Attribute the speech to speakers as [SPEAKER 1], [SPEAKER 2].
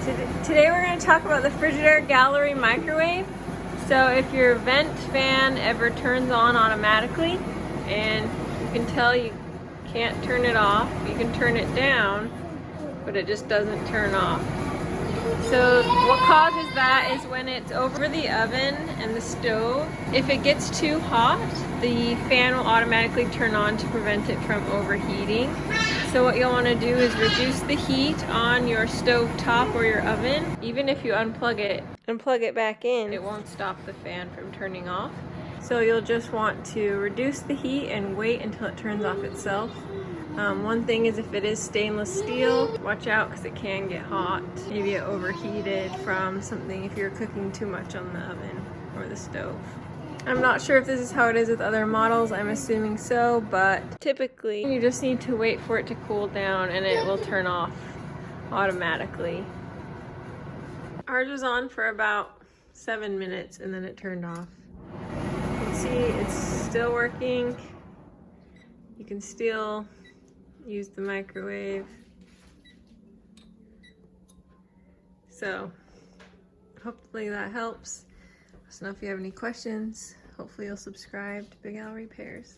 [SPEAKER 1] Today we're going to talk about the Frigidaire Gallery microwave. So if your vent fan ever turns on automatically and you can tell you can't turn it off, you can turn it down, but it just doesn't turn off. So what causes that is when it's over the oven and the stove. If it gets too hot, the fan will automatically turn on to prevent it from overheating. So what you'll want to do is reduce the heat on your stove top or your oven. Even if you unplug it and plug it back in, it won't stop the fan from turning off. So you'll just want to reduce the heat and wait until it turns off itself. One thing is if it is stainless steel, watch out because it can get hot. Maybe it overheated from something if you're cooking too much on the oven or the stove. I'm not sure if this is how it is with other models, I'm assuming so, but typically you just need to wait for it to cool down and it will turn off automatically. Ours was on for about 7 minutes and then it turned off. You can see it's still working. You can still use the microwave. So hopefully that helps. Let us know if you have any questions. Hopefully you'll subscribe to Big Al Repairs.